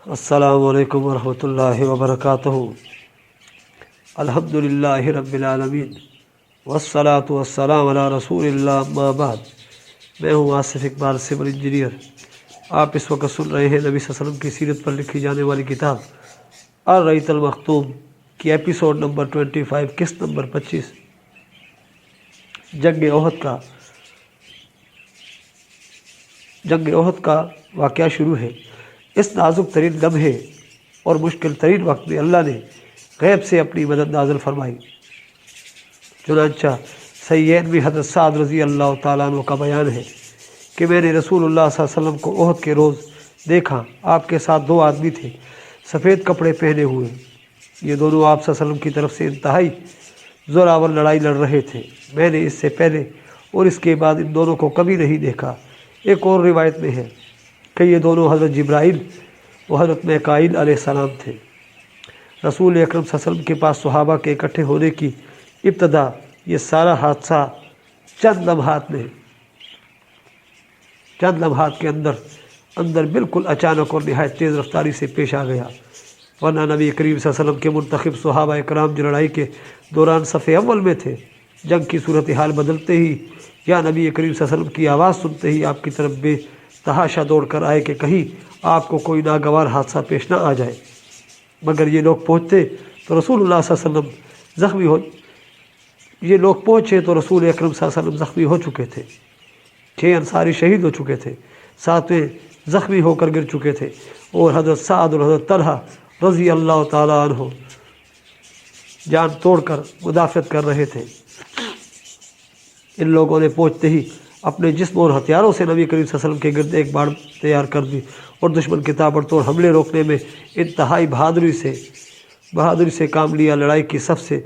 السلام علیکم ورحمۃ اللہ وبرکاتہ۔ الحمدللہ رب العالمین والصلاة والسلام علی رسول اللہ، اما بعد۔ میں ہوں آصف اقبال، سول انجینئر۔ آپ اس وقت سن رہے ہیں نبی صلی اللہ علیہ وسلم کی سیرت پر لکھی جانے والی کتاب الرحیق المختوم کی ایپیسوڈ نمبر 25، قسط نمبر 25، جنگ احد کا واقعہ شروع ہے۔ اس نازک ترین لمحے اور مشکل ترین وقت میں اللہ نے غیب سے اپنی مدد نازل فرمائی۔ چنانچہ صحیحین میں حضرت سعد رضی اللہ تعالیٰ عنہ کا بیان ہے کہ میں نے رسول اللہ صلی اللہ علیہ وسلم کو احد کے روز دیکھا۔ آپ کے ساتھ دو آدمی تھے، سفید کپڑے پہنے ہوئے۔ یہ دونوں آپ صلی اللہ علیہ وسلم کی طرف سے انتہائی زوراور لڑائی لڑ رہے تھے۔ میں نے اس سے پہلے اور اس کے بعد ان دونوں کو کبھی نہیں دیکھا۔ ایک اور روایت میں ہے کہ یہ دونوں حضرت جبرائیل و حضرت میکائیل علیہ السلام تھے۔ رسول اکرم صلی اللہ علیہ وسلم کے پاس صحابہ کے اکٹھے ہونے کی ابتدا یہ سارا حادثہ چند لمحات کے اندر بالکل اچانک اور نہایت تیز رفتاری سے پیش آ گیا، ورنہ نبی کریم صلی اللہ علیہ وسلم کے منتخب صحابہ اکرام جو لڑائی کے دوران صف اول میں تھے، جنگ کی صورتحال بدلتے ہی یا نبی کریم صلی اللہ علیہ وسلم کی آواز سنتے ہی آپ کی طرف بے تحاشا دوڑ کر آئے کہ کہیں آپ کو کوئی ناگوار حادثہ پیش نہ آ جائے۔ مگر یہ لوگ پہنچے تو رسول اللہ صلی اللہ علیہ وسلم زخمی ہو چکے تھے۔ 6 انصاری شہید ہو چکے تھے، 7ویں زخمی ہو کر گر چکے تھے، اور حضرت سعد اور حضرت طلحہ رضی اللہ تعالیٰ عنہ جان توڑ کر مدافعت کر رہے تھے۔ ان لوگوں نے پہنچتے ہی اپنے جسم اور ہتھیاروں سے نبی کریم صلی اللہ علیہ وسلم کے گرد ایک باڑ تیار کر دی اور دشمن کے تابڑتوڑ حملے روکنے میں انتہائی بہادری سے کام لیا۔ لڑائی کی صف سے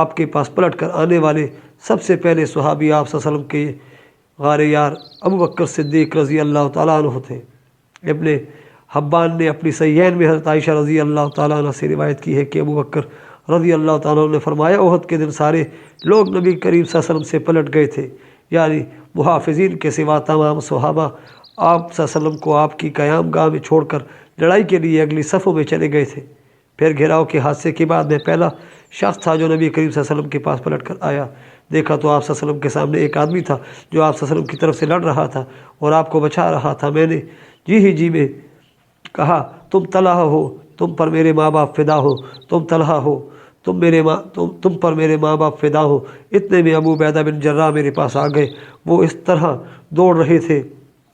آپ کے پاس پلٹ کر آنے والے سب سے پہلے صحابی آپ صلی اللہ علیہ وسلم کے غار یار ابو بکر صدیق رضی اللہ تعالیٰ عنہ تھے۔ ابن حبان نے اپنی صحیحین میں حضرت عائشہ رضی اللہ تعالیٰ عنہ سے روایت کی ہے کہ ابو بکر رضی اللہ تعالیٰ عنہ نے فرمایا، احد کے دن سارے لوگ نبی کریم صلی اللہ علیہ وسلم سے پلٹ گئے تھے، یعنی محافظین کے سوا تمام صحابہ آپ صلی اللہ علیہ وسلم کو آپ کی قیام گاہ میں چھوڑ کر لڑائی کے لیے اگلی صفوں میں چلے گئے تھے۔ پھر گھیراؤ کے حادثے کے بعد میں پہلا شخص تھا جو نبی کریم صلی اللہ علیہ وسلم کے پاس پلٹ کر آیا۔ دیکھا تو آپ صلی اللہ علیہ وسلم کے سامنے ایک آدمی تھا جو آپ صلی اللہ علیہ وسلم کی طرف سے لڑ رہا تھا اور آپ کو بچا رہا تھا۔ میں نے جی میں کہا، تم طلحہ ہو، تم پر میرے ماں باپ فدا ہو، تم طلحہ ہو، تم پر میرے ماں باپ فدا ہو۔ اتنے میں ابو عبیدہ بن جراح میرے پاس آ گئے۔ وہ اس طرح دوڑ رہے تھے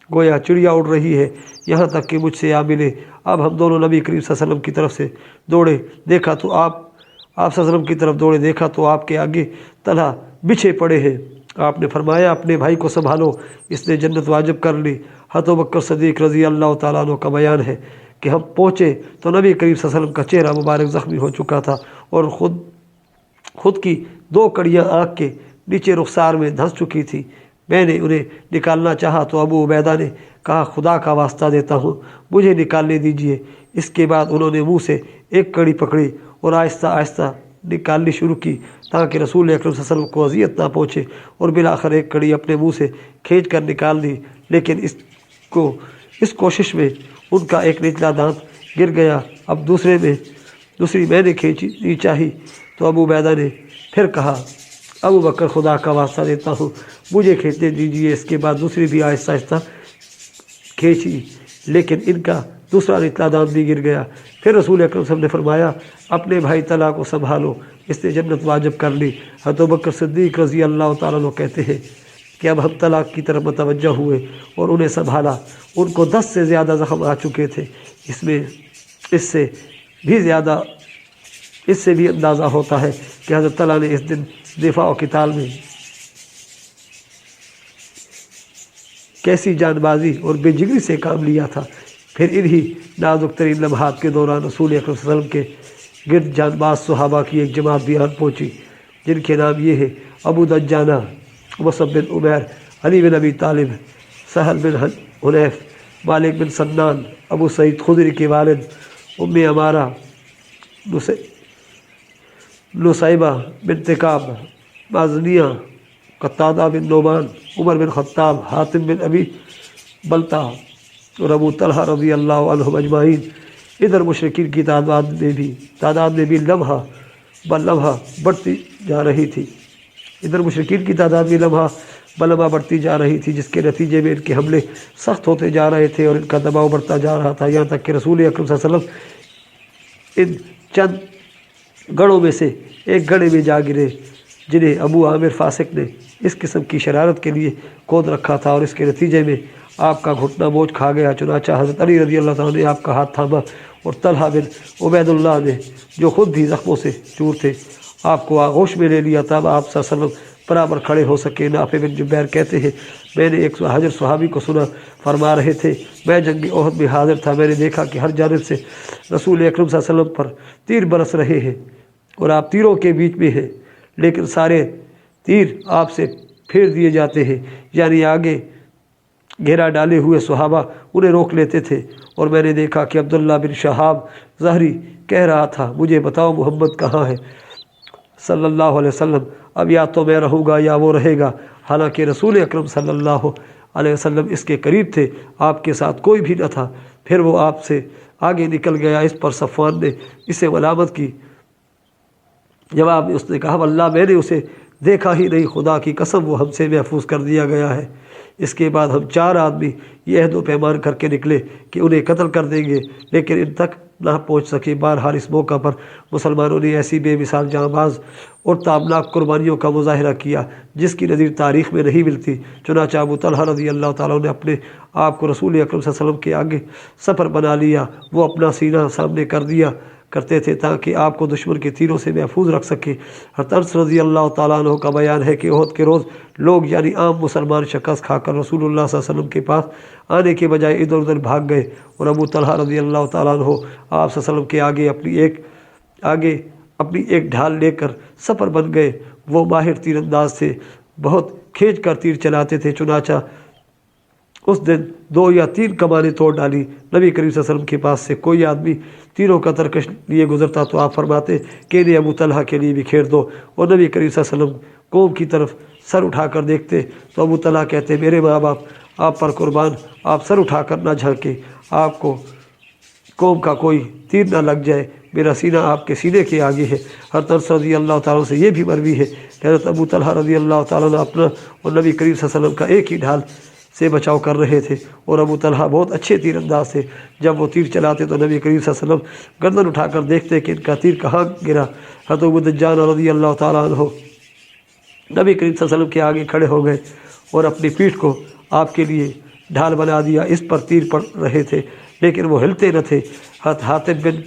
گویا چڑیا اڑ رہی ہے، یہاں تک کہ مجھ سے آ ملے۔ اب ہم دونوں نبی کریم صلی اللہ علیہ وسلم کی طرف سے دوڑے، دیکھا تو آپ صلی اللہ علیہ وسلم کی طرف دوڑے، دیکھا تو آپ کے آگے طلحہ بچھے پڑے ہیں۔ آپ نے فرمایا، اپنے بھائی کو سنبھالو، اس نے جنت واجب کر لی۔ حضرت ابوبکر صدیق رضی اللہ تعالیٰ عنہ کا بیان ہے کہ ہم پہنچے تو نبی کریم صلی اللہ علیہ وسلم کا چہرہ مبارک زخمی ہو چکا تھا اور خود کی 2 کڑیاں آنکھ کے نیچے رخسار میں دھنس چکی تھی۔ میں نے انہیں نکالنا چاہا تو ابو عبیدہ نے کہا، خدا کا واسطہ دیتا ہوں، مجھے نکالنے دیجیے۔ اس کے بعد انہوں نے منہ سے ایک کڑی پکڑی اور آہستہ آہستہ نکالنی شروع کی تاکہ رسول اکرم صلی اللہ علیہ وسلم کو اذیت نہ پہنچے، اور بالآخر ایک کڑی اپنے منہ سے کھینچ کر نکال دی، لیکن اس کوشش میں ان کا ایک نچلا دانت گر گیا۔ اب دوسری میں نے کھینچنی چاہی تو ابو عبیدہ نے پھر کہا، ابو بکر خدا کا واسطہ دیتا ہوں، مجھے کھینچنے دیجیے۔ اس کے بعد دوسری بھی آہستہ آہستہ کھینچی، لیکن ان کا دوسرا نچلا دانت بھی گر گیا۔ پھر رسول اکرم صلی اللہ علیہ وسلم نے فرمایا، اپنے بھائی طلحہ کو سنبھالو، اس نے جنت واجب کر لی۔ حضرت ابوبکر صدیق رضی اللہ تعالیٰ عنہ کہتے ہیں کہ اب ہم طلحہ کی طرف متوجہ ہوئے اور انہیں سنبھالا۔ ان کو 10 سے زیادہ زخم آ چکے تھے۔ اس سے بھی اندازہ ہوتا ہے کہ حضرت طلحہ نے اس دن دفاع و قتال میں کیسی جان بازی اور بے جگری سے کام لیا تھا۔ پھر انہی نازک ترین لمحات کے دوران رسول اکرم صلی اللہ علیہ وسلم کے گرد جان باز صحابہ کی ایک جماعت بھی آن پہنچی، جن کے نام یہ ہے: ابو دجانہ، مصعب بن عمیر، علی بن ابی طالب، سہل بن حنیف، مالک بن سنان، ابو سعید خدری کے والد، ام عمارہ، نصیبہ بنت کعب، مازنیہ، قتادہ بن نعمان، عمر بن خطاب، حاتم بن ابی بلتع اور ابو طلحہ رضی اللہ عنہم اجمعین۔ ادھر مشرکین کی تعداد میں بھی لمحہ بلمحہ بڑھتی جا رہی تھی، ادھر مشرکین کی تعداد بھی لمحہ بلمحہ بڑھتی جا رہی تھی، جس کے نتیجے میں ان کے حملے سخت ہوتے جا رہے تھے اور ان کا دباؤ بڑھتا جا رہا تھا، یہاں تک کہ رسول اکرم صلی اللہ علیہ وسلم ان چند گڑھوں میں سے ایک گڑھے میں جا گرے جنہیں ابو عامر فاسق نے اس قسم کی شرارت کے لیے کھود رکھا تھا، اور اس کے نتیجے میں آپ کا گھٹنا موچ کھا گیا۔ چنانچہ حضرت علی رضی اللہ تعالیٰ نے آپ کا ہاتھ تھاما اور طلحہ بن عبید اللہ نے جو خود بھی زخموں سے چور تھے آپ کو آغوش میں لے لیا، تب آپ صلی اللہ علیہ وسلم برابر کھڑے ہو سکے۔ نافع بن جبیر کہتے ہیں میں نے ایک حجر صحابی کو سنا فرما رہے تھے میں جنگ احد میں حاضر تھا، میں نے دیکھا کہ ہر جانب سے رسول اکرم صلی اللہ علیہ وسلم پر تیر برس رہے ہیں اور آپ تیروں کے بیچ میں ہیں، لیکن سارے تیر آپ سے پھیر دیے جاتے ہیں، یعنی آگے گھیرا ڈالے ہوئے صحابہ انہیں روک لیتے تھے، اور میں نے دیکھا کہ عبداللہ بن شہاب زہری کہہ رہا تھا مجھے بتاؤ محمد کہاں ہے صلی اللہ علیہ وسلم، اب یا تو میں رہوں گا یا وہ رہے گا، حالانکہ رسول اکرم صلی اللہ علیہ وسلم اس کے قریب تھے، آپ کے ساتھ کوئی بھی نہ تھا۔ پھر وہ آپ سے آگے نکل گیا۔ اس پر صفوان نے اسے ملامت کی، جواب میں اس نے کہا واللہ میں نے اسے دیکھا ہی نہیں، خدا کی قسم وہ ہم سے محفوظ کر دیا گیا ہے۔ اس کے بعد ہم 4 آدمی یہ عہد و پیمان کر کے نکلے کہ انہیں قتل کر دیں گے، لیکن ان تک نہ پہنچ سکے۔ بہرحال اس موقع پر مسلمانوں نے ایسی بے مثال جاں باز اور تابناک قربانیوں کا مظاہرہ کیا جس کی نظیر تاریخ میں نہیں ملتی۔ چنانچہ ابو طلحہ رضی اللہ تعالیٰ نے اپنے آپ کو رسول اکرم صلی اللہ علیہ وسلم کے آگے سفر بنا لیا، وہ اپنا سینہ سامنے کر دیا کرتے تھے تاکہ آپ کو دشمن کے تیروں سے محفوظ رکھ سکے۔ حضرت انس رضی اللہ تعالیٰ عنہ کا بیان ہے کہ احد کے روز لوگ یعنی عام مسلمان شکست کھا کر رسول اللہ صلی اللہ علیہ وسلم کے پاس آنے کے بجائے ادھر ادھر بھاگ گئے، اور ابو طلحہ رضی اللہ تعالیٰ عنہ آپ صلی اللہ علیہ وسلم کے آگے اپنی ایک ڈھال لے کر سفر بن گئے۔ وہ ماہر تیر انداز سے بہت کھینچ کر تیر چلاتے تھے، چنانچہ اس دن 2 یا 3 کمانیں توڑ ڈالی۔ نبی کریم صلی اللہ علیہ وسلم کے پاس سے کوئی آدمی تیروں کا ترکش لیے گزرتا تو آپ فرماتے کہ انہیں ابو طلحہ کے لیے بھی کھیر دو، اور نبی کریم صلی اللہ علیہ وسلم قوم کی طرف سر اٹھا کر دیکھتے تو ابو طلحہ کہتے میرے ماں باپ آپ پر قربان، آپ سر اٹھا کر نہ جھانکیں، آپ کو قوم کا کوئی تیر نہ لگ جائے، میرا سینہ آپ کے سینے کے آگے ہے۔ حضرت انس رضی اللہ تعالیٰ سے یہ بھی مروی ہے کہ حضرت ابو طلحہ رضی اللہ تعالیٰ نے اپنا اور نبی کریم صلی اللہ علیہ وسلم کا ایک ہی ڈھال سے بچاؤ کر رہے تھے، اور ابو طلحہ بہت اچھے تیر انداز تھے۔ جب وہ تیر چلاتے تو نبی کریم صلی اللہ علیہ وسلم گردن اٹھا کر دیکھتے کہ ان کا تیر کہاں گرا۔ حضرت ابو دجان رضی اللہ تعالیٰ عنہ نبی کریم صلی اللہ علیہ وسلم کے آگے کھڑے ہو گئے اور اپنی پیٹھ کو آپ کے لیے ڈھال بنا دیا، اس پر تیر پڑ رہے تھے لیکن وہ ہلتے نہ تھے۔ حضرت حاتب بن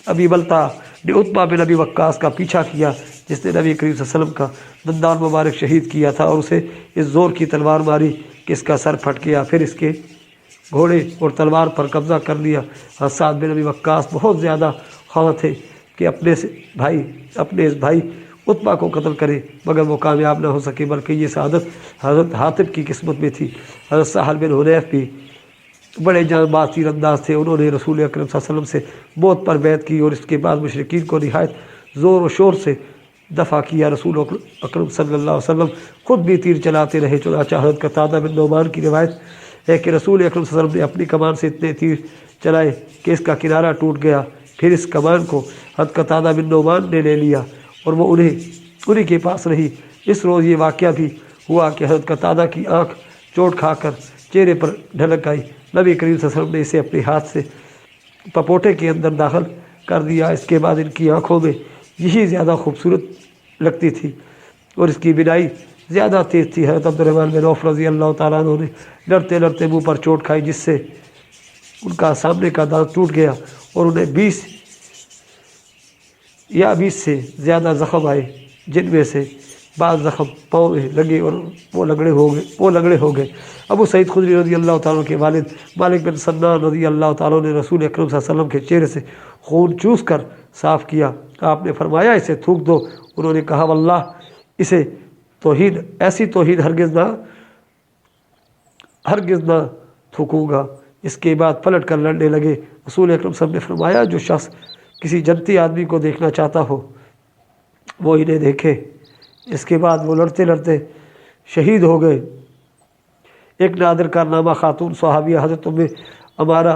ابی بلتع نے عتبہ بن ابی وقاص کا پیچھا کیا جس نے نبی کریم صلی اللہ علیہ وسلم کا دندان مبارک شہید کیا تھا، اور اسے اس زور کی تلوار ماری کہ اس کا سر پھٹ گیا، پھر اس کے گھوڑے اور تلوار پر قبضہ کر لیا۔ حضرت سعد بن ابی وقاص بہت زیادہ خواہاں تھے کہ اپنے اس بھائی عتبہ کو قتل کرے، مگر وہ کامیاب نہ ہو سکے، بلکہ یہ سعادت حضرت حاتب کی قسمت میں تھی۔ حضرت سہل بن حنیف بھی بڑے جاں باز تیر انداز تھے، انہوں نے رسول اکرم صلی اللہ علیہ وسلم سے موت پر بیعت کی اور اس کے بعد مشرکین کو نہایت زور و شور سے دفع کیا۔ رسول اکرم صلی اللہ علیہ وسلم خود بھی تیر چلاتے رہے، چنانچہ حضرت قتادہ بن نعمان کی روایت ہے کہ رسول اکرم صلی اللہ علیہ وسلم نے اپنی کمان سے اتنے تیر چلائے کہ اس کا کنارہ ٹوٹ گیا، پھر اس کمان کو حضرت قتادہ بن نعمان نے لے لیا اور وہ انہی کے پاس رہی۔ اس روز یہ واقعہ بھی ہوا کہ حضرت قتادہ کی آنکھ چوٹ کھا کر چہرے پر ڈھلک آئی، نبی کریم صلی اللہ علیہ وسلم نے اسے اپنے ہاتھ سے پپوٹے کے اندر داخل کر دیا۔ اس کے بعد ان کی آنکھوں میں یہی زیادہ خوبصورت لگتی تھی اور اس کی بینائی زیادہ تیز تھی۔ حضرت عبدالرحمن بن عوف رضی اللہ تعالیٰ عنہ نے لڑتے لڑتے منہ پر چوٹ کھائی جس سے ان کا سامنے کا دانت ٹوٹ گیا اور انہیں 20 سے زیادہ زخم آئے، جن میں سے بعض زخم پاؤں میں لگے اور وہ لنگڑے ہو گئے۔ ابو سعید خدری رضی اللہ تعالیٰ کے والد مالک بن سنان رضی اللہ تعالیٰ نے رسول اکرم صلی اللہ علیہ وسلم کے چہرے سے خون چوس کر صاف کیا۔ آپ نے فرمایا اسے تھوک دو، انہوں نے کہا واللہ اسے ایسی توہین ہرگز نہ تھوکوں گا۔ اس کے بعد پلٹ کر لڑنے لگے۔ رسول اکرم صلی اللہ علیہ وسلم نے فرمایا جو شخص کسی جنتی آدمی کو دیکھنا چاہتا ہو وہ انہیں دیکھے۔ اس کے بعد وہ لڑتے لڑتے شہید ہو گئے۔ ایک نادر کارنامہ خاتون صحابیہ حضرت ام عمارہ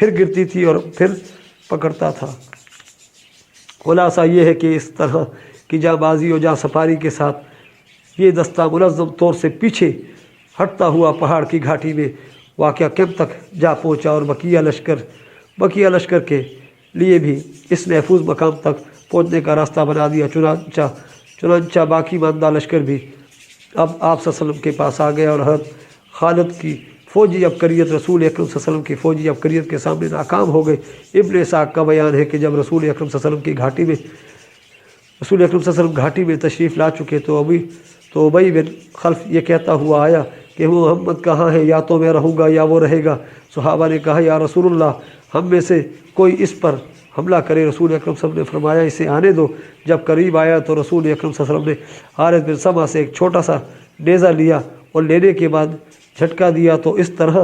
پھر گرتی تھی اور پھر پکڑتا تھا۔ خلاصہ یہ ہے کہ اس طرح کی جاں بازی اور جاں سپاری کے ساتھ یہ دستہ منظم طور سے پیچھے ہٹتا ہوا پہاڑ کی گھاٹی میں واقعہ کیمپ تک جا پہنچا، اور بقیہ لشکر کے لیے بھی اس محفوظ مقام تک پہنچنے کا راستہ بنا دیا۔ چنانچہ باقی ماندہ لشکر بھی اب آپ صلی اللہ علیہ وسلم کے پاس آ گیا، اور حضرت خالد کی فوجی عبقریت رسول اکرم صلی اللہ علیہ وسلم کی فوجی عبقریت کے سامنے ناکام ہو گئے۔ ابن اسحاق کا بیان ہے کہ جب رسول اکرم صلی اللہ علیہ وسلم کی گھاٹی میں تشریف لا چکے تو ابی بن خلف یہ کہتا ہوا آیا کہ وہ محمد کہاں ہے، یا تو میں رہوں گا یا وہ رہے گا۔ صحابہ نے کہا یا رسول اللہ، ہم میں سے کوئی اس پر حملہ کرے۔ رسول اکرم صلی اللہ علیہ وسلم نے فرمایا اسے آنے دو۔ جب قریب آیا تو رسول اکرم صلی اللہ علیہ وسلم نے حارث بن سما سے ایک چھوٹا سا نیزہ لیا اور لینے کے بعد جھٹکا دیا تو اس طرح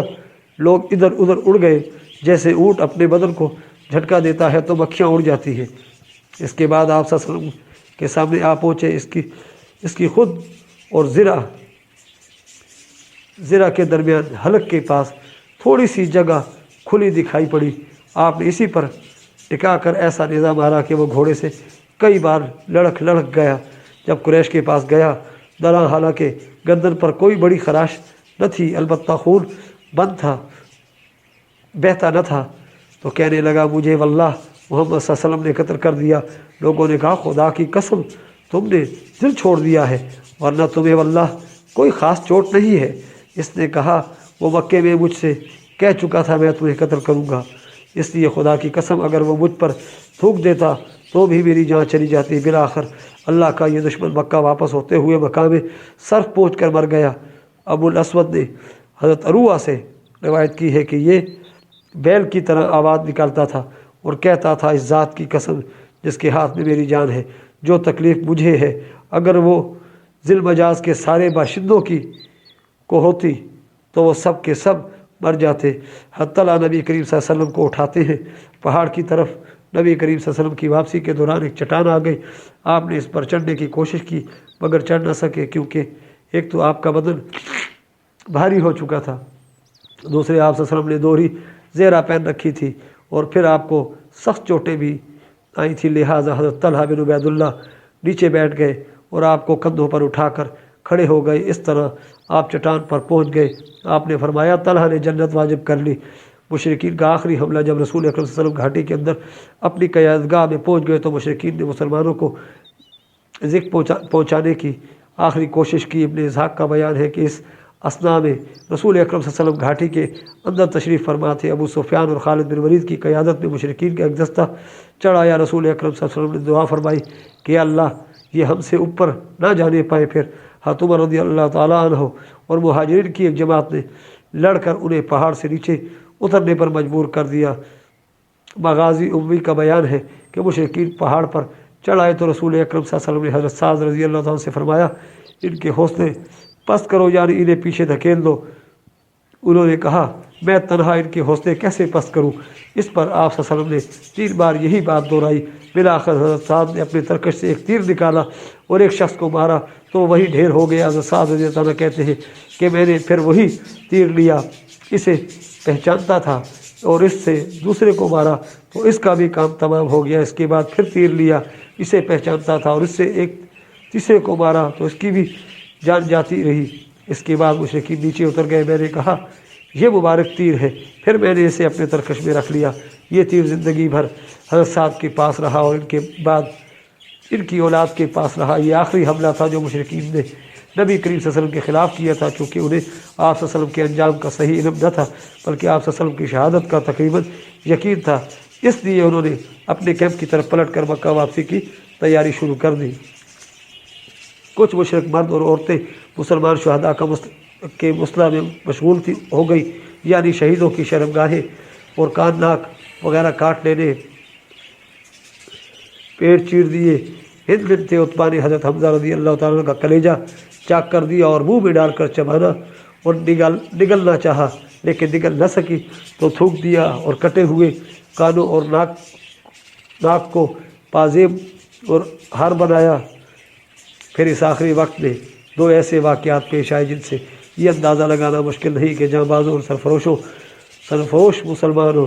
لوگ ادھر ادھر اڑ گئے جیسے اونٹ اپنے بدن کو جھٹکا دیتا ہے تو مکھیاں اڑ جاتی ہیں۔ اس کے بعد آپ صلی اللہ علیہ وسلم کے سامنے آ پہنچے۔ اس کی خود اور زرہ کے درمیان حلق کے پاس تھوڑی سی جگہ کھلی دکھائی پڑی۔ آپ نے اسی پر ٹکا کر ایسا نیزہ مارا کہ وہ گھوڑے سے کئی بار لڑک گیا۔ جب قریش کے پاس گیا درا، حالانکہ گردن پر کوئی بڑی خراش نہ تھی، البتہ خون بند تھا، بہتا نہ تھا، تو کہنے لگا مجھے واللہ محمد صلی اللہ علیہ وسلم نے قتل کر دیا۔ لوگوں نے کہا خدا کی قسم تم نے دل چھوڑ دیا ہے، ورنہ تمہیں واللہ کوئی خاص چوٹ نہیں ہے۔ اس نے کہا وہ مکے میں مجھ سے کہہ چکا تھا میں تمہیں قتل کروں گا، اس لیے خدا کی قسم اگر وہ مجھ پر تھوک دیتا تو بھی میری جان چلی جاتی۔ بالآخر اللہ کا یہ دشمن مکہ واپس ہوتے ہوئے مقام صرف پہنچ کر مر گیا۔ ابو الاسود نے حضرت عروہ سے روایت کی ہے کہ یہ بیل کی طرح آواز نکالتا تھا اور کہتا تھا اس ذات کی قسم جس کے ہاتھ میں میری جان ہے، جو تکلیف مجھے ہے اگر وہ ذی المجاز کے سارے باشندوں کو ہوتی تو وہ سب کے سب مر جاتے۔ حتی نبی کریم صلی اللہ علیہ وسلم کو اٹھاتے ہیں پہاڑ کی طرف۔ نبی کریم صلی اللہ علیہ وسلم کی واپسی کے دوران ایک چٹان آ گئی۔ آپ نے اس پر چڑھنے کی کوشش کی مگر چڑھ نہ سکے، کیونکہ ایک تو آپ کا بدن بھاری ہو چکا تھا، دوسرے آپ صلی اللہ علیہ وسلم نے دوہری زیرہ پہن رکھی تھی، اور پھر آپ کو سخت چوٹیں بھی آئی تھی، لہٰذا حضرت طلحہ بن عبید اللہ نیچے بیٹھ گئے اور آپ کو کندھوں پر اٹھا کر کھڑے ہو گئے۔ اس طرح آپ چٹان پر پہنچ گئے۔ آپ نے فرمایا طلحہ نے جنت واجب کر لی۔ مشرکین کا آخری حملہ جب رسول اکرم صلی اللہ علیہ وسلم گھاٹی کے اندر اپنی قیادگاہ میں پہنچ گئے تو مشرکین نے مسلمانوں کو ذکر پہنچانے کی آخری کوشش کی۔ ابن اسحاق کا بیان ہے کہ اس اثناء میں رسول اکرم صلی اللہ علیہ وسلم گھاٹی کے اندر تشریف فرما تھے۔ ابو سفیان اور خالد بن ولید کی قیادت میں مشرکین کا ایک دستہ چڑھ آیا۔ رسول اکرم صلی اللہ علیہ وسلم نے دعا فرمائی کہ اللہ یہ ہم سے اوپر نہ جانے پائے۔ پھر حضرت عمر رضی اللہ تعالیٰ عنہ اور مہاجرین کی ایک جماعت نے لڑ کر انہیں پہاڑ سے نیچے اترنے پر مجبور کر دیا۔ مغازی اموی کا بیان ہے کہ مشرکین پہاڑ پر چڑھ آئے تو رسول اکرم صلی اللہ علیہ وسلم نے حضرت سعد رضی اللہ تعالیٰ سے فرمایا ان کے حوصلے پست کرو، یعنی انہیں پیچھے دھکیل دو۔ انہوں نے کہا میں تنہا ان کے حوصلے کیسے پست کروں؟ اس پر آپ صلی اللہ علیہ وسلم نے 3 بار یہی بات دہرائی۔ بالآخر حضرت سعد نے اپنے ترکش سے ایک تیر نکالا اور ایک شخص کو مارا تو وہی ڈھیر ہو گیا۔ حضرت سعد رضی اللہ عنہ کہتے ہیں کہ میں نے پھر وہی تیر لیا، اسے پہچانتا تھا اور اس سے دوسرے کو مارا تو اس کا بھی کام تمام ہو گیا۔ اس کے بعد پھر تیر لیا، اسے پہچانتا تھا اور اس سے ایک تیسرے کو مارا تو اس کی بھی جان جاتی رہی۔ اس کے بعد مشرکین نیچے اتر گئے۔ میں نے کہا یہ مبارک تیر ہے، پھر میں نے اسے اپنے ترکش میں رکھ لیا۔ یہ تیر زندگی بھر حضرت سعد کے پاس رہا اور ان کے بعد ان کی اولاد کے پاس رہا۔ یہ آخری حملہ تھا جو مشرکین نے نبی کریم صلی اللہ علیہ وسلم کے خلاف کیا تھا، چونکہ انہیں آپ صلی اللہ علیہ وسلم کے انجام کا صحیح علم نہ تھا، بلکہ آپ صلی اللہ علیہ وسلم کی شہادت کا تقریباً یقین تھا۔ اس لیے انہوں نے اپنے کیمپ کی طرف پلٹ کر مکہ واپسی کی تیاری شروع کر دی۔ کچھ مشرک مرد اور عورتیں مسلمان شہداء کے مسئلہ میں مشغول ہو گئی، یعنی شہیدوں کی شرمگاہیں اور کان ناک وغیرہ کاٹ لینے، پیٹ چیر دیے۔ ہند بنت عتبہ نے حضرت حمزہ رضی اللہ تعالیٰ کا کلیجہ چاک کر دیا اور منہ میں ڈال کر چبانا اور نگلنا چاہا، لیکن نگل نہ سکی تو تھوک دیا اور کٹے ہوئے کانوں اور ناک کو پازیب اور ہار بنایا۔ پھر اس آخری وقت میں 2 ایسے واقعات پیش آئے جن سے یہ اندازہ لگانا مشکل نہیں کہ جہاں بازوں اور سرفروش مسلمانوں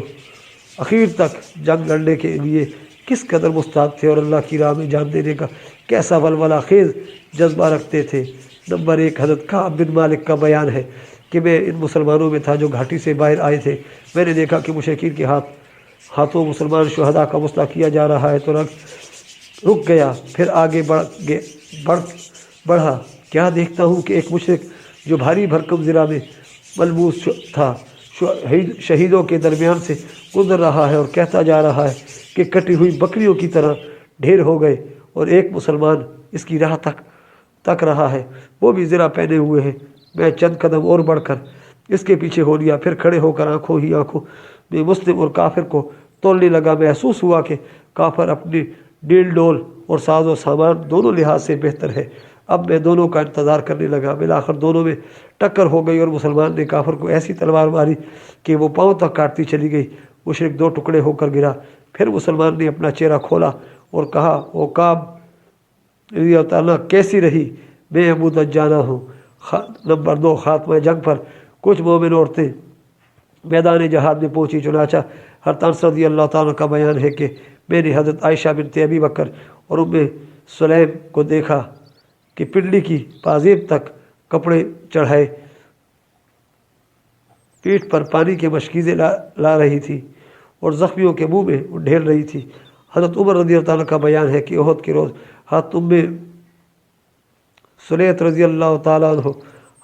اخیر تک جنگ لڑنے کے لیے کس قدر مستعد تھے اور اللہ کی راہ میں جان دینے کا کیسا ولولہ خیز جذبہ رکھتے تھے۔ نمبر 1 حضرت کعب بن مالک کا بیان ہے کہ میں ان مسلمانوں میں تھا جو گھاٹی سے باہر آئے تھے۔ میں نے دیکھا کہ مشرکین کے ہاتھوں مسلمان شہداء کا مسئلہ کیا جا رہا ہے تو رک گیا، پھر آگے بڑھا۔ کیا دیکھتا ہوں کہ ایک مشرک جو بھاری بھرکم ضلع میں ملبوس تھا شہیدوں کے درمیان سے گزر رہا ہے اور کہتا جا رہا ہے کہ کٹی ہوئی بکریوں کی طرح ڈھیر ہو گئے، اور ایک مسلمان اس کی راہ تک رہا ہے، وہ بھی زرہ پہنے ہوئے ہے۔ میں چند قدم اور بڑھ کر اس کے پیچھے ہو لیا، پھر کھڑے ہو کر آنکھوں میں مسلم اور کافر کو تولنے لگا۔ محسوس ہوا کہ کافر اپنی ڈیل ڈول اور ساز و سامان دونوں لحاظ سے بہتر ہے۔ اب میں دونوں کا انتظار کرنے لگا۔ بالآخر دونوں میں ٹکر ہو گئی اور مسلمان نے کافر کو ایسی تلوار ماری کہ وہ پاؤں تک کاٹتی چلی گئی۔ مشرک 2 ٹکڑے ہو کر گرا۔ پھر مسلمان نے اپنا چہرہ کھولا اور کہا، او کعب رضی اللہ تعالیٰ کیسی رہی؟ میں ابو دجانہ ہوں۔ نمبر 2 خاتمہ جنگ پر کچھ مومن عورتیں میدان جہاد میں پہنچی، چنانچہ حضرت انس رضی اللہ تعالیٰ کا بیان ہے کہ میں نے حضرت عائشہ بنت ابی بکر اور ام سلیم کو دیکھا کہ پنڈلی کی پازیب تک کپڑے چڑھائے پیٹھ پر پانی کے مشکیزیں لا رہی تھی اور زخمیوں کے منہ میں ڈھیل رہی تھی۔ حضرت عمر رضی اللہ تعالیٰ کا بیان ہے کہ احد کے روز حضرت ام سلیت رضی اللہ تعالیٰ عنہ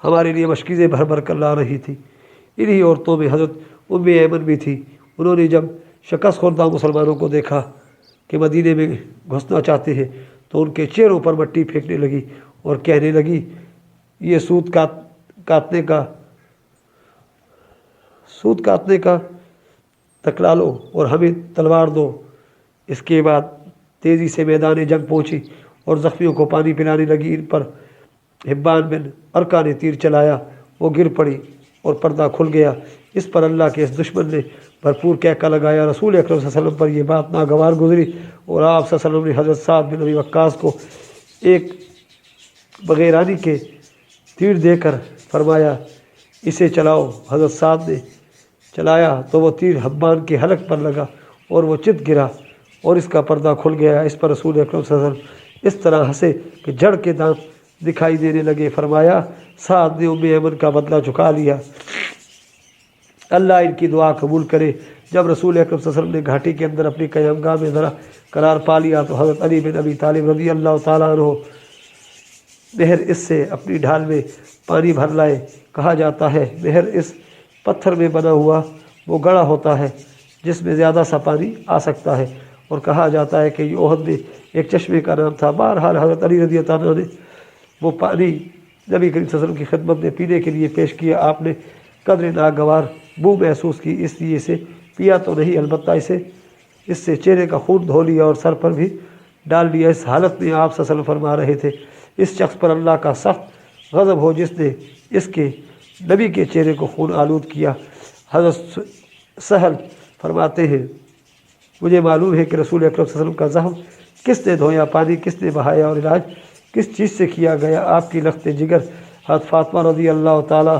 ہمارے لیے مشکیزیں بھر بھر کر لا رہی تھی۔ انہی عورتوں میں حضرت ام ایمن بھی تھی۔ انہوں نے جب شکست خوردہ مسلمانوں کو دیکھا کہ مدینے میں گھسنا چاہتے ہیں تو ان کے چہروں پر مٹی پھینکنے لگی اور کہنے لگی، یہ سود کاٹنے کا تکلا لو اور ہمیں تلوار دو۔ اس کے بعد تیزی سے میدان جنگ پہنچی اور زخمیوں کو پانی پلانے لگی۔ ان پر حبان بن ارقا نے تیر چلایا، وہ گر پڑی اور پردہ کھل گیا۔ اس پر اللہ کے اس دشمن نے بھرپور کہکا لگایا۔ رسول اکرم صلی اللہ علیہ وسلم پر یہ بات ناگوار گزری اور آپ صلی اللہ علیہ وسلم نے حضرت سعد بن ابی وقاص کو ایک بغیرانی کے تیر دے کر فرمایا، اسے چلاؤ۔ حضرت سعد نے چلایا تو وہ تیر حبان کے حلق پر لگا اور وہ چت گرا اور اس کا پردہ کھل گیا۔ اس پر رسول اکرم صلی اللہ علیہ وسلم اس طرح ہنسے کہ جڑ کے دانت دکھائی دینے لگے۔ فرمایا، سعد نے ام ایمن کا بدلہ چکا لیا، اللہ ان کی دعا قبول کرے۔ جب رسول اکرم صلی اللہ علیہ وسلم نے گھاٹی کے اندر اپنی قیام گاہ میں ذرا قرار پا لیا تو حضرت علی بن ابی طالب رضی اللہ تعالیٰ عنہ نہر اس سے اپنی ڈھال میں پانی بھر لائے۔ کہا جاتا ہے نہر اس پتھر میں بنا ہوا وہ گڑھا ہوتا ہے جس میں زیادہ سا پانی آ سکتا ہے، اور کہا جاتا ہے کہ یہ احد میں ایک چشمے کا نام تھا۔ بہرحال حضرت علی رضی اللہ عنہ نے وہ پانی نبی کریم صلی اللہ علیہ وسلم کی خدمت میں پینے کے لیے پیش کیا۔ آپ نے قدر ناگوار بو محسوس کی، اس لیے اسے پیا تو نہیں، البتہ اس سے چہرے کا خون دھو لیا اور سر پر بھی ڈال لیا۔ اس حالت میں آپ صلی اللہ علیہ وسلم فرما رہے تھے، اس شخص پر اللہ کا سخت غضب ہو جس نے اس کے نبی کے چہرے کو خون آلود کیا۔ حضرت سہل فرماتے ہیں، مجھے معلوم ہے کہ رسول اکرم صلی اللہ علیہ وسلم کا زخم کس نے دھویا، پانی کس نے بہایا اور علاج کس چیز سے کیا گیا۔ آپ کی لخت جگر حضرت فاطمہ رضی اللہ تعالیٰ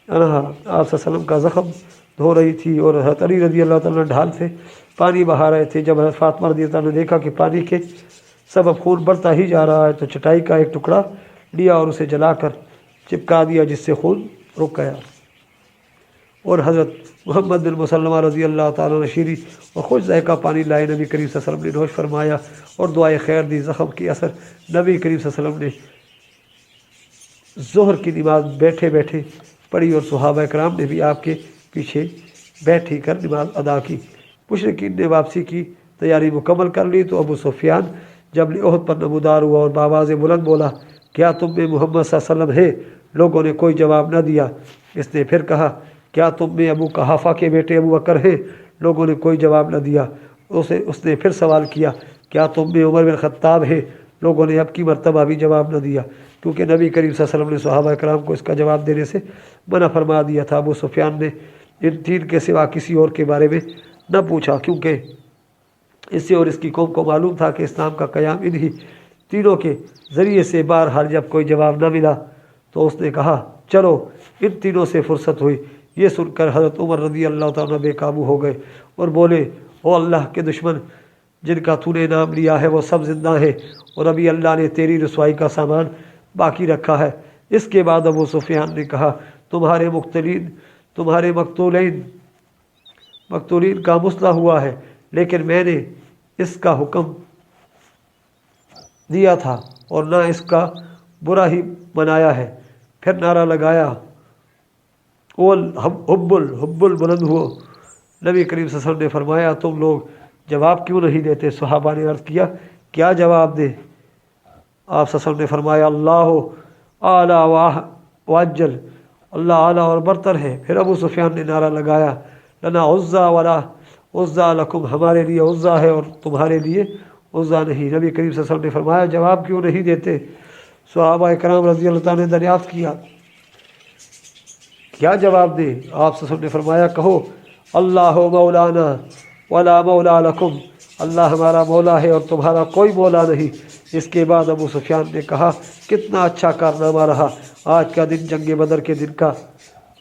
عنہ آپ صلی اللہ علیہ وسلم کا زخم دھو رہی تھی اور حضرت علی رضی اللہ تعالیٰ ڈھال سے پانی بہا رہے تھے۔ جب حضرت فاطمہ رضی اللہ عنہ نے دیکھا کہ پانی کے سبب خون بڑھتا ہی جا رہا ہے تو چٹائی کا ایک ٹکڑا لیا اور اسے جلا کر چپکا دیا، جس سے خون رک گیا۔ اور حضرت محمد بن مسلمہ رضی اللہ تعالیٰ نے شیریں اور خوش ذائقہ پانی لائے، نبی کریم صلی اللہ علیہ وسلم نے نوش فرمایا اور دعائے خیر دی۔ زخم کی اثر نبی کریم صلی اللہ علیہ وسلم نے ظہر کی نماز بیٹھے بیٹھے پڑھی اور صحابہ کرام نے بھی آپ کے پیچھے بیٹھی کر نماز ادا کی۔ مشرکین نے واپسی کی تیاری مکمل کر لی تو ابو سفیان جبل احد پر نمودار ہوا اور بآواز بلند بولا، کیا تم میں محمد صلی اللہ علیہ وسلم ہے؟ لوگوں نے کوئی جواب نہ دیا۔ اس نے پھر کہا، کیا تم میں ابو قحافہ کے بیٹے ابو بکر ہیں؟ لوگوں نے کوئی جواب نہ دیا۔ اس نے پھر سوال کیا، کیا تم میں عمر بن خطاب ہے؟ لوگوں نے اب کی مرتبہ بھی جواب نہ دیا، کیونکہ نبی کریم صلی اللہ علیہ وسلم نے صحابہ کرام کو اس کا جواب دینے سے منع فرما دیا تھا۔ ابو سفیان نے ان تین کے سوا کسی اور کے بارے میں نہ پوچھا، کیونکہ اس سے اور اس کی قوم کو معلوم تھا کہ اسلام کا قیام انہی تینوں کے ذریعے سے۔ بہرحال جب کوئی جواب نہ ملا تو اس نے کہا، چلو۔ ان تینوں سے فرصت ہوئی، یہ سن کر حضرت عمر رضی اللہ تعالیٰ بے قابو ہو گئے اور بولے او اللہ کے دشمن، جن کا تو نے نام لیا ہے وہ سب زندہ ہیں اور ابھی اللہ نے تیری رسوائی کا سامان باقی رکھا ہے۔ اس کے بعد ابو سفیان نے کہا تمہارے مقتولین کا مسئلہ ہوا ہے، لیکن میں نے اس کا حکم دیا تھا اور نہ اس کا برا ہی بنایا ہے۔ پھر نعرہ لگایا حب بلند ہو۔ نبی کریم صلی اللہ علیہ وسلم نے فرمایا تم لوگ جواب کیوں نہیں دیتے؟ صحابہ نے عرض کیا کیا جواب دیں؟ آپ صلی اللہ علیہ وسلم نے فرمایا اللہ اعلیٰ واجل، اللہ اعلیٰ اور برتر ہے۔ پھر ابو سفیان نے نعرہ لگایا لنا عزا ولا عزا لکم، ہمارے لیے عزا ہے اور تمہارے لیے عزا نہیں۔ نبی کریم صلی اللہ علیہ وسلم نے فرمایا جواب کیوں نہیں دیتے؟ صحابہ کرام رضی اللہ تعالیٰ نے دریافت کیا کیا جواب دیں؟ آپ صلی اللہ علیہ وسلم نے فرمایا کہو اللہ مولانا ولا مولا لکم، اللہ ہمارا مولا ہے اور تمہارا کوئی مولا نہیں۔ اس کے بعد ابو سفیان نے کہا کتنا اچھا کارنامہ رہا، آج کا دن جنگ بدر کے دن کا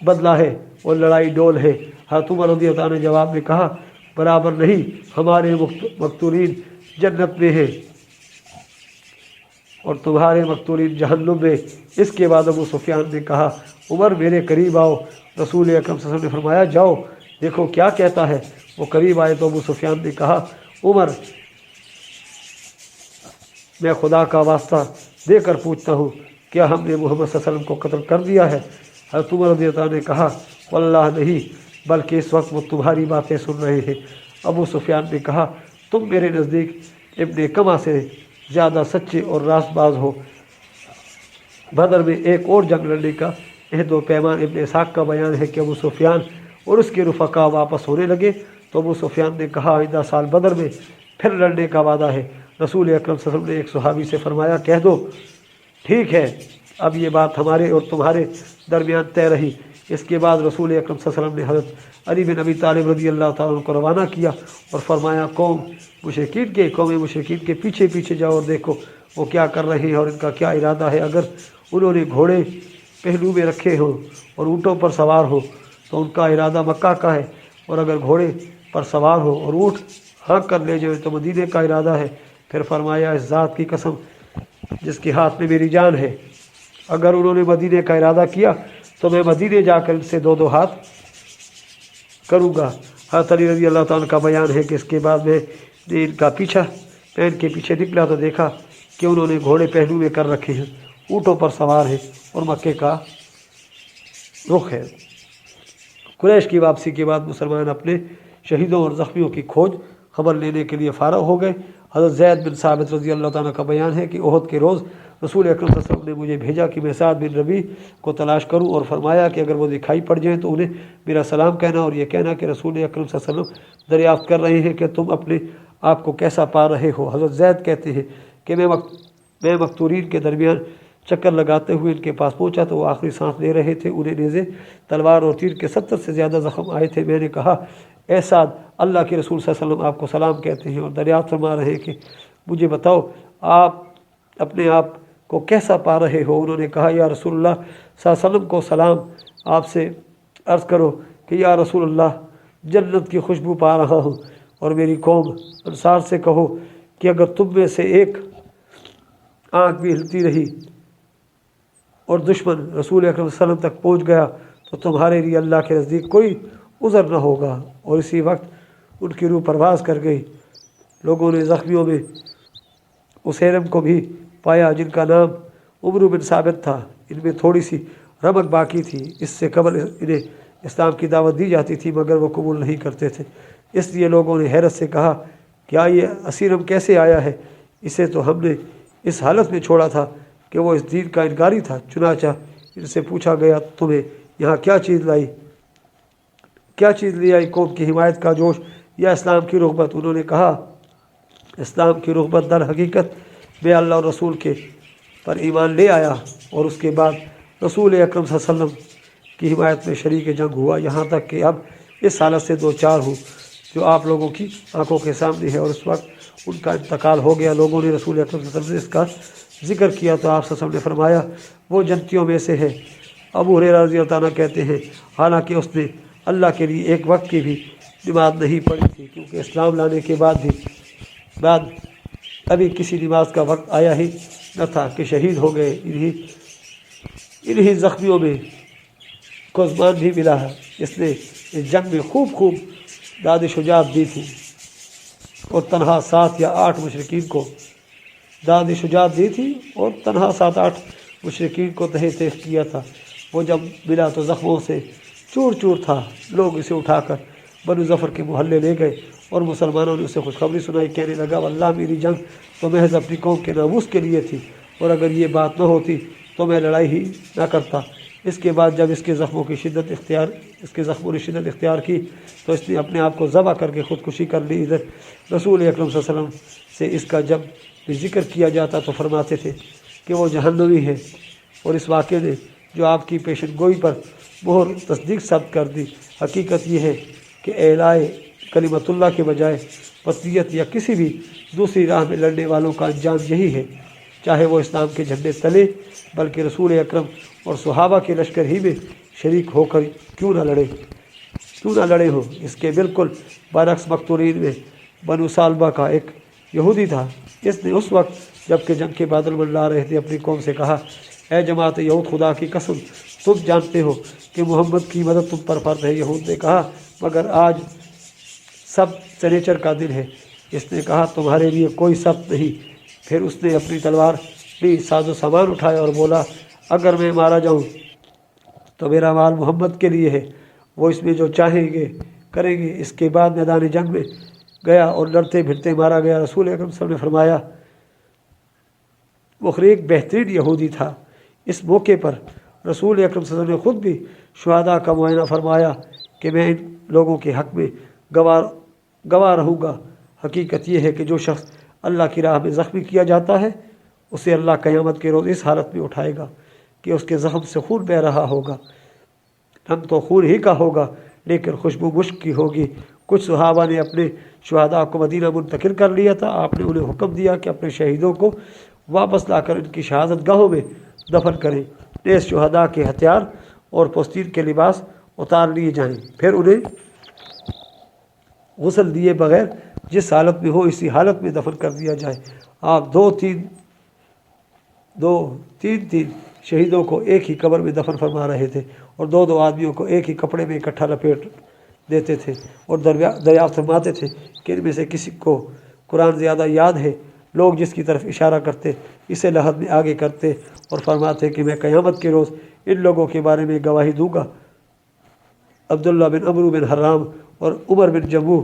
بدلہ ہے اور لڑائی ڈول ہے۔ حضرت عمر رضی اللہ عنہ نے جواب میں کہا برابر نہیں، ہمارے مقتولین جنت میں ہیں اور تمہارے مقتولین جہنم میں۔ اس کے بعد ابو سفیان نے کہا عمر میرے قریب آؤ۔ رسول اکرم صلی اللہ علیہ وسلم نے فرمایا جاؤ دیکھو کیا کہتا ہے۔ وہ قریب آئے تو ابو سفیان نے کہا عمر میں خدا کا واسطہ دے کر پوچھتا ہوں کیا ہم نے محمد صلی اللہ علیہ وسلم کو قتل کر دیا ہے؟ حضرت عمر رضی اللہ عنہ نے کہا واللہ نہیں، بلکہ اس وقت وہ تمہاری باتیں سن رہے ہیں۔ ابو سفیان نے کہا تم میرے نزدیک ابن کما سے زیادہ سچے اور راست باز ہو۔ بدر میں ایک اور جنگ لڑنے کا عہد و پیمان ابن اسحاق کا بیان ہے کہ ابو سفیان اور اس کے رفقا واپس ہونے لگے تو ابو سفیان نے کہا آئندہ سال بدر میں پھر لڑنے کا وعدہ ہے۔ رسول اکرم صلی اللہ علیہ وسلم نے ایک صحابی سے فرمایا کہہ دو ٹھیک ہے۔ اب یہ بات ہمارے اور تمہارے درمیان طے رہی۔ اس کے بعد رسول اکرم صلی اللہ علیہ وسلم نے حضرت علی بن ابی طالب رضی اللہ تعالیٰ عنہ کو روانہ کیا اور فرمایا قوم مشرکین کے پیچھے پیچھے جاؤ اور دیکھو وہ کیا کر رہے ہیں اور ان کا کیا ارادہ ہے۔ اگر انہوں نے گھوڑے پہلو میں رکھے ہوں اور اونٹوں پر سوار ہو تو ان کا ارادہ مکہ کا ہے، اور اگر گھوڑے پر سوار ہو اور اونٹ ہانک کر لے جائے تو مدینے کا ارادہ ہے۔ پھر فرمایا اس ذات کی قسم جس کے ہاتھ میں میری جان ہے، اگر انہوں نے مدینے کا ارادہ کیا تو میں مدینے جا کر ان سے دو دو ہاتھ کروں گا۔ حضرت علی رضی اللہ تعالیٰ کا بیان ہے کہ اس کے بعد میں نے ان کا پیچھا پہن کے پیچھے نکلا تو دیکھا کہ انہوں نے گھوڑے پہلو میں کر رکھے ہیں، اونٹوں پر سوار ہیں اور مکے کا رخ ہے۔ قریش کی واپسی کے بعد مسلمان اپنے شہیدوں اور زخمیوں کی کھوج خبر لینے کے لیے فارغ ہو گئے۔ حضرت زید بن ثابت رضی اللہ تعالیٰ کا بیان ہے کہ احد کے روز رسول اکرم صلی اللہ علیہ وسلم نے مجھے بھیجا کہ میں سعد بن ربیع کو تلاش کروں اور فرمایا کہ اگر وہ دکھائی پڑ جائیں تو انہیں میرا سلام کہنا اور یہ کہنا کہ رسول اکرم صلی اللہ علیہ وسلم دریافت کر رہے ہیں کہ تم اپنے آپ کو کیسا پا رہے ہو۔ حضرت زید کہتے ہیں کہ میں مقتولین کے درمیان چکر لگاتے ہوئے ان کے پاس پہنچا تو وہ آخری سانس لے رہے تھے، انہیں نیزے تلوار اور تیر کے 70 سے زیادہ زخم آئے تھے۔ میں نے کہا اے سعد اللہ کے رسول صلی اللہ علیہ وسلم آپ کو سلام کہتے ہیں اور دریافت فرما رہے ہیں کہ مجھے بتاؤ آپ اپنے آپ کو کیسا پا رہے ہو؟ انہوں نے کہا یا رسول اللہ صلی اللہ علیہ وسلم کو سلام، آپ سے عرض کرو کہ یا رسول اللہ جنت کی خوشبو پا رہا ہوں، اور میری قوم انصار سے کہو کہ اگر تم میں سے ایک آنکھ بھی ہلتی رہی اور دشمن رسول اکرم صلی اللہ علیہ وسلم تک پہنچ گیا تو تمہارے لیے اللہ کے نزدیک کوئی عذر نہ ہوگا۔ اور اسی وقت ان کی روح پرواز کر گئی۔ لوگوں نے زخمیوں میں اسیرم کو بھی پایا جن کا نام عمر بن ثابت تھا، ان میں تھوڑی سی رمق باقی تھی، اس سے قبل انہیں اسلام کی دعوت دی جاتی تھی مگر وہ قبول نہیں کرتے تھے، اس لیے لوگوں نے حیرت سے کہا کیا یہ اسیرم کیسے آیا ہے؟ اسے تو ہم نے اس حالت میں چھوڑا تھا کہ وہ اس دین کا انکاری تھا۔ چنانچہ ان سے پوچھا گیا تمہیں یہاں کیا چیز لے آئی؟ قوم کی حمایت کا جوش یا اسلام کی رغبت؟ انہوں نے کہا اسلام کی رغبت، در حقیقت میں اللہ اور رسول کے پر ایمان لے آیا اور اس کے بعد رسول اکرم صلی اللہ علیہ وسلم کی حمایت میں شریک جنگ ہوا، یہاں تک کہ اب اس حالت سے دو چار ہوں جو آپ لوگوں کی آنکھوں کے سامنے ہے۔ اور اس وقت ان کا انتقال ہو گیا۔ لوگوں نے رسول اکرم صلی اللہ علیہ وسلم سے اس کا ذکر کیا تو آپ صلی اللہ علیہ وسلم نے فرمایا وہ جنتیوں میں سے ہے ابو ہریرہ رضی اللہ عنہ کہتے ہیں حالانکہ اس نے اللہ کے لیے ایک وقت کی بھی نماز نہیں پڑھی تھی، کیونکہ اسلام لانے کے بعد ابھی کسی نماز کا وقت آیا ہی نہ تھا کہ شہید ہو گئے۔ انہی زخمیوں میں کوزمان بھی ملا ہے، اس نے اس جنگ میں خوب داد شجاعت دی تھی اور تنہا 7 یا 8 مشرکین کو داد شجاعت دی تھی اور تنہا 7-8 مشرکین کو تہہ تیخ کیا تھا۔ وہ جب ملا تو زخموں سے چور چور تھا۔ لوگ اسے اٹھا کر بنو ظفر کے محلے لے گئے اور مسلمانوں نے اسے خوشخبری سنائی۔ کہنے لگا واللہ میری جنگ تو محض اپنی قوم کے ناموس کے لیے تھی، اور اگر یہ بات نہ ہوتی تو میں لڑائی ہی نہ کرتا۔ اس کے بعد جب اس کے زخموں نے شدت اختیار کی تو اس نے اپنے آپ کو ذبح کر کے خودکشی کر لی۔ ادھر رسول اکرم صلی اللہ علیہ وسلم سے اس کا جب بھی ذکر کیا جاتا تو فرماتے تھے کہ وہ جہنمی ہے، اور اس واقعے نے جو آپ کی پیشن گوئی پر مہر تصدیق ثبت کر دی۔ حقیقت یہ ہے کہ اعلائے کلمت اللہ کے بجائے وصیت یا کسی بھی دوسری راہ میں لڑنے والوں کا انجام یہی ہے، چاہے وہ اسلام کے جھنڈے تلے بلکہ رسول اکرم اور صحابہ کے لشکر ہی میں شریک ہو کر کیوں نہ لڑے ہو۔ اس کے بالکل برعکس مقتولین میں بنو سالبہ کا ایک یہودی تھا۔ اس نے اس وقت جب کہ جنگ کے بادل منڈلا رہے تھے اپنی قوم سے کہا، اے جماعت یہود، خدا کی قسم تم جانتے ہو کہ محمد کی مدد تم پر فرض ہے۔ یہود نے کہا مگر آج سب سنیچر کا دن ہے۔ اس نے کہا تمہارے لیے کوئی سبت نہیں۔ پھر اس نے اپنی تلوار لی، ساز و سامان اٹھایا اور بولا اگر میں مارا جاؤں تو میرا مال محمد کے لیے ہے، وہ اس میں جو چاہیں گے کریں گے۔ اس کے بعد میدان جنگ میں گیا اور لڑتے بھرتے مارا گیا۔ رسول اکرم صلی اللہ علیہ وسلم نے فرمایا مخریق بہترین یہودی تھا۔ اس موقع پر رسول اکرم صلی اللہ علیہ وسلم نے خود بھی شہداء کا معائنہ فرمایا کہ میں ان لوگوں کے حق میں گواہ رہوں گا۔ حقیقت یہ ہے کہ جو شخص اللہ کی راہ میں زخمی کیا جاتا ہے اسے اللہ قیامت کے روز اس حالت میں اٹھائے گا کہ اس کے زخم سے خون بہہ رہا ہوگا۔ رنگ تو خون ہی کا ہوگا لیکن خوشبو مشک کی ہوگی۔ کچھ صحابہ نے اپنے شہداء کو مدینہ منتقل کر لیا تھا۔ آپ نے انہیں حکم دیا کہ اپنے شہیدوں کو واپس لا کر ان کی شہادت گاہوں میں دفن کریں۔ نیز شہداء کے ہتھیار اور پوستین کے لباس اتار لیے جائیں، پھر انہیں غسل دیے بغیر جس حالت میں ہو اسی حالت میں دفن کر دیا جائے۔ آپ دو تین شہیدوں کو ایک ہی قبر میں دفن فرما رہے تھے اور دو آدمیوں کو ایک ہی کپڑے میں اکٹھا لپیٹ دیتے تھے اور دریافت فرماتے تھے کہ ان میں سے کسی کو قرآن زیادہ یاد ہے۔ لوگ جس کی طرف اشارہ کرتے اسے لحد میں آگے کرتے اور فرماتے کہ میں قیامت کے روز ان لوگوں کے بارے میں گواہی دوں گا۔ عبداللہ بن عمرو بن حرام اور عمر بن جموح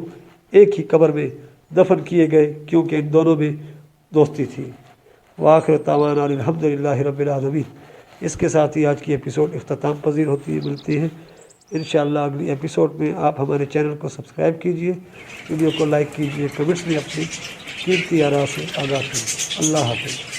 ایک ہی قبر میں دفن کیے گئے کیونکہ ان دونوں میں دوستی تھی۔ وآخر دعوانا الحمدللہ رب العالمین۔ اس کے ساتھ ہی آج کی ایپیسوڈ اختتام پذیر ملتی ہے۔ انشاءاللہ اگلی ایپیسوڈ میں آپ ہمارے چینل کو سبسکرائب کیجئے، ویڈیو کو لائک کیجئے، کمنٹس میں اپنی قیمتی آراء سے آگاہ کریں۔ اللہ حافظ۔